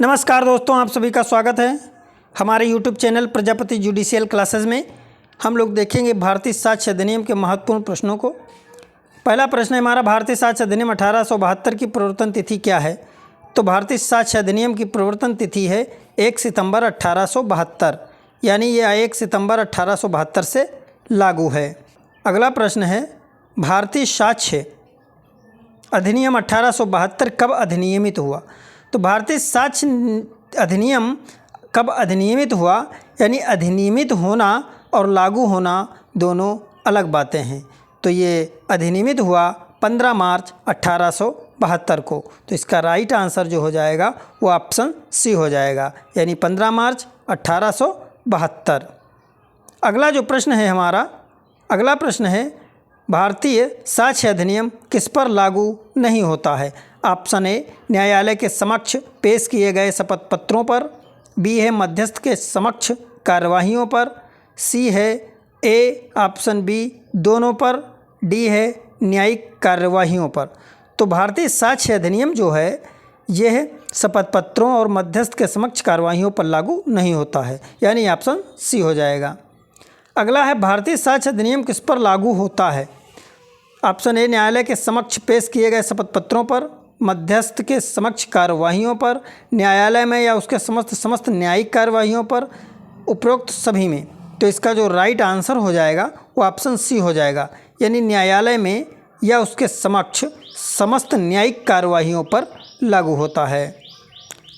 नमस्कार दोस्तों, आप सभी का स्वागत है हमारे YouTube channel Prajapati judicial classes में। हम लोग देखेंगे भारतीय साक्ष्य अधिनियम के महत्वपूर्ण प्रश्नों को। पहला प्रश्न है हमारा, भारतीय साक्ष्य अधिनियम 1872 की प्रवर्तन तिथि क्या है? तो भारतीय साक्ष्य अधिनियम की प्रवर्तन तिथि है 1 सितंबर 1872, यानी यह 1 सितंबर 1872 से लागू है। अगला प्रश्न है, भारतीय साक्ष्य अधिनियम 1872 कब अधिनियमित हुआ? तो भारतीय साक्ष्य अधिनियम कब अधिनियमित हुआ, यानी अधिनियमित होना और लागू होना दोनों अलग बातें हैं। तो ये अधिनियमित हुआ 15 मार्च 1872 को। तो इसका राइट आंसर जो हो जाएगा वो ऑप्शन सी हो जाएगा, यानी 15 मार्च 1872। अगला जो प्रश्न है हमारा, अगला प्रश्न है, भारतीय साक्ष्य अधिनियम किस पर लागू नहीं होता है? ऑप्शन ए, न्यायालय के समक्ष पेश किए गए शपथ पत्रों पर, बी है मध्यस्थ के समक्ष कार्यवाहियों पर, सी है ए ऑप्शन बी दोनों पर, डी है न्यायिक कार्यवाहियों पर। तो भारतीय साक्ष्य अधिनियम जो है यह शपथ पत्रों और मध्यस्थ के समक्ष कार्यवाहियों पर लागू नहीं होता है, यानी ऑप्शन सी हो जाएगा। अगला है, भारतीय साक्ष्य अधिनियम किस पर लागू होता है? ऑप्शन ए, न्यायालय के समक्ष पेश किए गए शपथ पत्रों पर, मध्यस्थ के समक्ष कार्यवाहियों पर, न्यायालय में या उसके समस्त न्यायिक कार्यवाहियों पर, उपरोक्त सभी में। तो इसका जो राइट आंसर हो जाएगा वो ऑप्शन सी हो जाएगा, यानी न्यायालय में या उसके समक्ष समस्त न्यायिक कार्यवाहियों पर लागू होता है।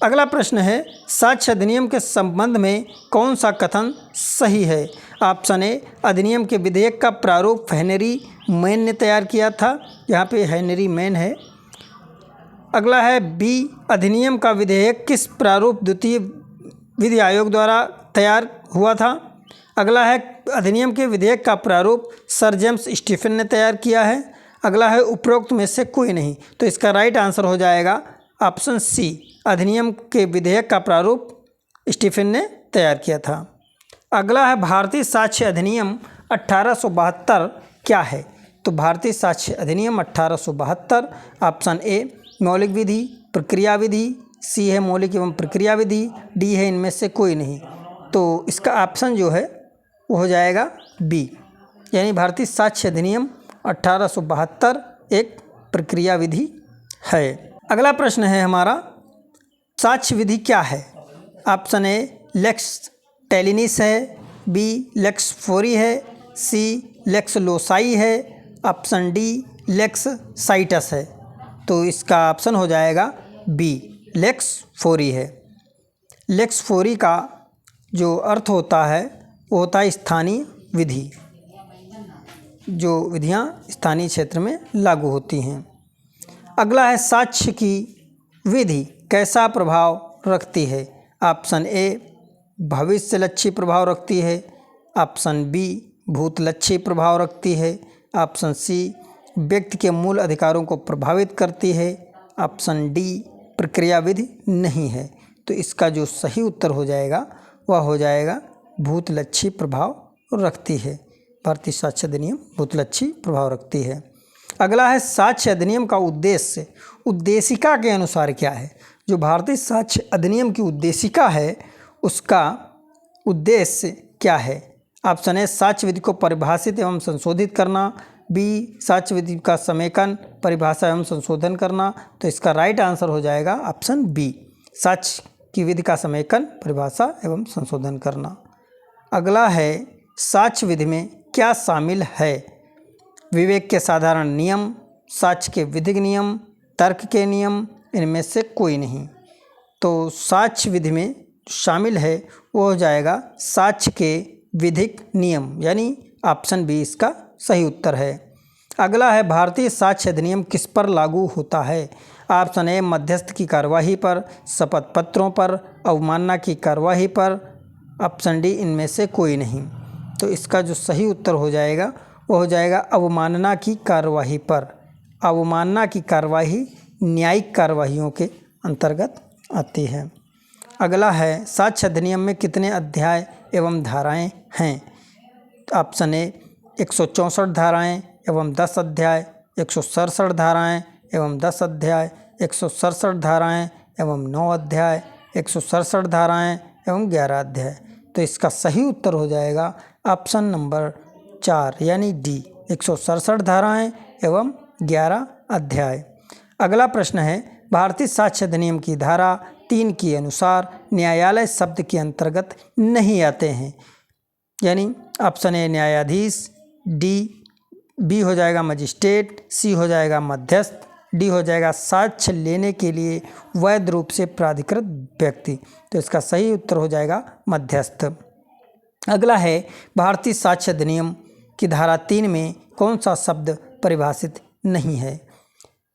अगला प्रश्न है, साक्ष्य अधिनियम के संबंध में कौन सा कथन सही है? ऑप्शन ए, अधिनियम के विधेयक का प्रारूप हेनरी मैन ने तैयार किया था, यहाँ पे हेनरी मैन है। अगला है बी, अधिनियम का विधेयक किस प्रारूप द्वितीय विधि आयोग द्वारा तैयार हुआ था? अगला है, अधिनियम के विधेयक का प्रारूप सर जेम्स स्टीफन ने तैयार किया है। अगला है, उपरोक्त में से कोई नहीं। तो इसका राइट आंसर हो जाएगा ऑप्शन सी, अधिनियम के विधेयक का प्रारूप स्टीफन ने तैयार किया था। अगला है, भारतीय साक्ष्य अधिनियम 1872 क्या है? तो भारतीय साक्ष्य अधिनियम 1872 ऑप्शन ए, मौलिक विधि, प्रक्रिया विधि, सी है मौलिक एवं प्रक्रिया विधि, डी है इनमें से कोई नहीं। तो इसका ऑप्शन जो है वो हो जाएगा बी, यानी भारतीय साक्ष्य अधिनियम 1872 एक प्रक्रिया विधि है। अगला प्रश्न है हमारा, साक्ष्य विधि क्या है? ऑप्शन ए, लेक्स टेलिनिस है, बी लेक्स फोरी है, सी लेक्स लोसाई है, ऑप्शन डी लेक्स साइटस है। तो इसका ऑप्शन हो जाएगा बी, लेक्स फोरी है। लेक्स फोरी का जो अर्थ होता है वो होता है स्थानीय विधि, जो विधियां स्थानीय क्षेत्र में लागू होती हैं। अगला है, साक्ष्य की विधि कैसा प्रभाव रखती है? ऑप्शन ए, भविष्यलक्षी प्रभाव रखती है, ऑप्शन बी भूतलक्षी प्रभाव रखती है, ऑप्शन सी व्यक्ति के मूल अधिकारों को प्रभावित करती है, ऑप्शन डी प्रक्रिया विधि नहीं है। तो इसका जो सही उत्तर हो जाएगा वह हो जाएगा भूतलक्षी प्रभाव रखती है। भारतीय साक्ष्य अधिनियम भूतलक्षी प्रभाव रखती है। अगला है, साक्ष्य अधिनियम का उद्देश्य उद्देशिका के अनुसार क्या है? जो भारतीय साक्ष्य अधिनियम की उद्देशिका है उसका उद्देश्य क्या है? ऑप्शन ए, साक्ष्य विधि को परिभाषित एवं संशोधित करना, बी साक्ष्य विधि का समेकन, परिभाषा एवं संशोधन करना। तो इसका राइट आंसर हो जाएगा ऑप्शन बी, साक्ष्य की विधि का समेकन, परिभाषा एवं संशोधन करना। अगला है, साक्ष्य विधि में क्या शामिल है? विवेक के साधारण नियम, साक्ष्य के विधिक नियम, तर्क के नियम, इनमें से कोई नहीं। तो साक्ष्य विधि में शामिल है वो हो जाएगा साक्ष्य के विधिक नियम, यानी ऑप्शन बी इसका सही उत्तर है। अगला है, भारतीय साक्ष्य अधिनियम किस पर लागू होता है? ऑप्शन ए, मध्यस्थ की कार्यवाही पर, शपथ पत्रों पर, अवमानना की कार्यवाही पर, ऑप्शन डी इनमें से कोई नहीं। तो इसका जो सही उत्तर हो जाएगा वो हो जाएगा अवमानना की कार्यवाही पर। अवमानना की कार्यवाही न्यायिक कार्यवाहियों के अंतर्गत आती है। अगला है, साक्ष्य अधिनियम में कितने अध्याय एवं धाराएं हैं? ऑप्शन ए, 164 धाराएं एवं 10 अध्याय, 167 धाराएं एवं 10 अध्याय, 167 धाराएं एवं 9 अध्याय, 167 धाराएं एवं 11 अध्याय। तो इसका सही उत्तर हो जाएगा ऑप्शन नंबर 4 यानी डी, 167 धाराएं एवं 11 अध्याय। अगला प्रश्न है, भारतीय साक्ष्य अधिनियम की धारा 3 के अनुसार न्यायालय शब्द के अंतर्गत नहीं आते हैं। यानी ऑप्शन ए न्यायाधीश, बी हो जाएगा मजिस्ट्रेट, सी हो जाएगा मध्यस्थ, डी हो जाएगा साक्ष्य लेने के लिए वैध रूप से प्राधिकृत व्यक्ति। तो इसका सही उत्तर हो जाएगा मध्यस्थ। अगला है, भारतीय साक्ष्य अधिनियम की धारा 3 में कौन सा शब्द परिभाषित नहीं है?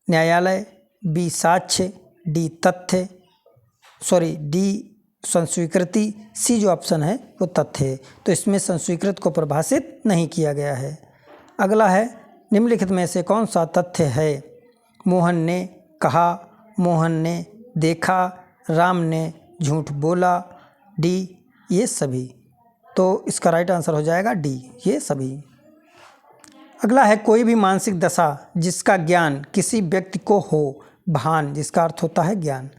न्यायालय, बी साक्ष्य, डी तथ्य, डी संस्वीकृति, सी जो ऑप्शन है वो तथ्य है। तो इसमें संस्वीकृत को परिभाषित नहीं किया गया है। अगला है, निम्नलिखित में से कौन सा तथ्य है? मोहन ने कहा, मोहन ने देखा, राम ने झूठ बोला, डी ये सभी। तो इसका राइट आंसर हो जाएगा डी ये सभी। अगला है, कोई भी मानसिक दशा जिसका ज्ञान किसी व्यक्ति को हो, भान जिसका अर्थ होता है ज्ञान।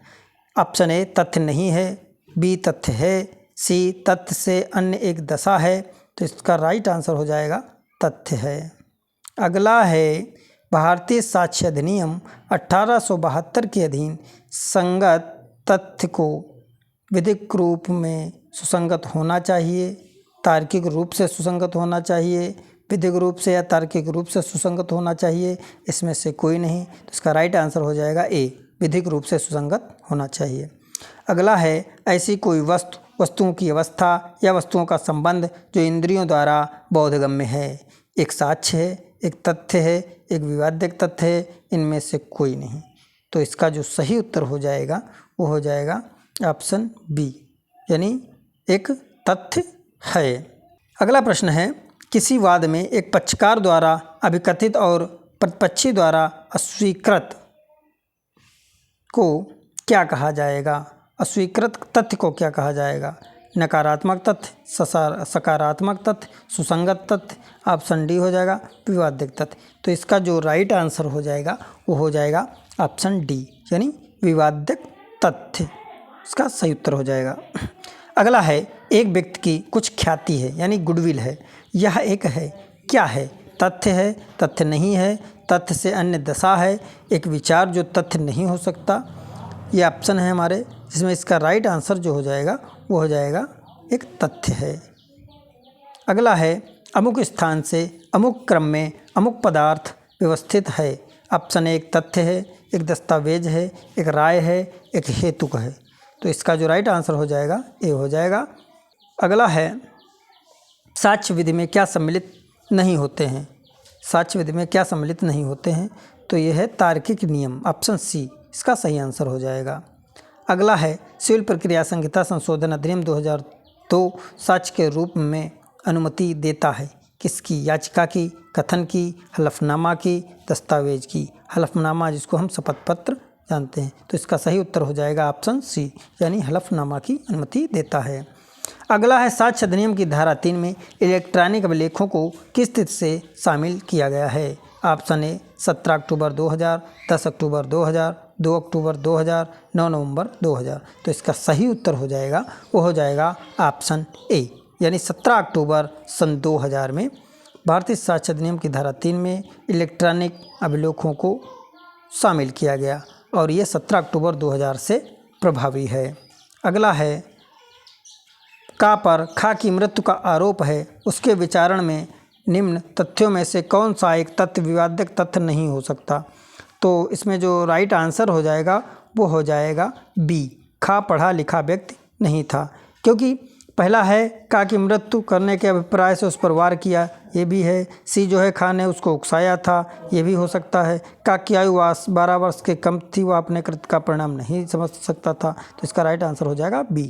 ऑप्शन ए तथ्य नहीं है, बी तथ्य है, सी तथ्य से अन्य एक दशा है। तो इसका राइट आंसर हो जाएगा तथ्य है। अगला है, भारतीय साक्ष्य अधिनियम 1872 के अधीन संगत तथ्य को विधिक रूप में सुसंगत होना चाहिए, तार्किक रूप से सुसंगत होना चाहिए, विधिक रूप से या तार्किक रूप से सुसंगत होना चाहिए, इसमें से कोई नहीं। तो इसका राइट आंसर हो जाएगा ए, विधिक रूप से सुसंगत होना चाहिए। अगला है, ऐसी कोई वस्तुओं की अवस्था या वस्तुओं का संबंध जो इंद्रियों द्वारा बोधगम्य है। एक साक्ष्य है, एक तथ्य है, एक विवाद्यक तथ्य है, इनमें से कोई नहीं। तो इसका जो सही उत्तर हो जाएगा वो हो जाएगा ऑप्शन बी, यानी एक तथ्य है। अगला प्रश्न है, किसी वाद में एक पक्षकार द्वारा अभिकथित और प्रतिपक्षी द्वारा अस्वीकृत को क्या कहा जाएगा? अस्वीकृत तथ्य को क्या कहा जाएगा? नकारात्मक तथ्य, सकारात्मक तथ्य, सुसंगत तथ्य। ऑप्शन डी हो जाएगा विवाद्यक तथ्य। तो इसका जो राइट आंसर हो जाएगा वो हो जाएगा ऑप्शन डी, यानी विवाद्यक तथ्य। इसका सही उत्तर हो जाएगा। अगला है, एक व्यक्ति की कुछ ख्याति है यानी गुडविल है, यह एक है, क्या है? तथ्य है, तथ्य नहीं है, तथ्य से अन्य दशा है, एक विचार जो तथ्य नहीं हो सकता। ये ऑप्शन है हमारे, जिसमें इसका राइट आंसर जो हो जाएगा वो हो जाएगा एक तथ्य है। अगला है, अमुक स्थान से अमुक क्रम में अमुक पदार्थ व्यवस्थित है। ऑप्शन ए एक तथ्य है, एक दस्तावेज है, एक राय है, एक हेतुक है। तो इसका जो राइट आंसर हो जाएगा ए हो जाएगा। अगला है, साक्ष्य विधि में क्या सम्मिलित नहीं होते हैं? साक्ष्य विधि में क्या सम्मिलित नहीं होते हैं? तो यह है तार्किक नियम, ऑप्शन सी इसका सही आंसर हो जाएगा। अगला है, सिविल प्रक्रिया संहिता संशोधन अधिनियम 2002 साक्ष्य के रूप में अनुमति देता है किसकी? याचिका की, कथन की, हलफनामा की, दस्तावेज की। हलफनामा जिसको हम शपथ पत्र जानते हैं। तो इसका सही उत्तर हो जाएगा ऑप्शन सी, यानी हलफनामा की अनुमति देता है। अगला है, साक्ष्य अधिनियम की धारा 3 में इलेक्ट्रॉनिक अभिलेखों को किस तिथि से शामिल किया गया है? ऑप्शन ए 17 अक्टूबर 2000, 10 अक्टूबर 2000, 2 अक्टूबर 2000, 9 नवंबर 2000। तो इसका सही उत्तर हो जाएगा वो हो जाएगा ऑप्शन ए, यानी 17 अक्टूबर सन 2000 में भारतीय साक्ष्य अधिनियम की धारा 3 में इलेक्ट्रॉनिक अभिलेखों को शामिल किया गया और ये 17 अक्टूबर 2000 से प्रभावी है। अगला है, का पर खा की मृत्यु का आरोप है, उसके विचारण में निम्न तथ्यों में से कौन सा एक तथ्य विवाद्यक तथ्य नहीं हो सकता? तो इसमें जो राइट आंसर हो जाएगा वो हो जाएगा बी, खा पढ़ा लिखा व्यक्ति नहीं था। क्योंकि पहला है, का की मृत्यु करने के अभिप्राय से उस पर वार किया, ये भी है। सी जो है, खा ने उसको उकसाया था, ये भी हो सकता है। का की आयु 12 वर्ष के कम थी, वह अपने कृत्य का परिणाम नहीं समझ सकता था। तो इसका राइट आंसर हो जाएगा बी।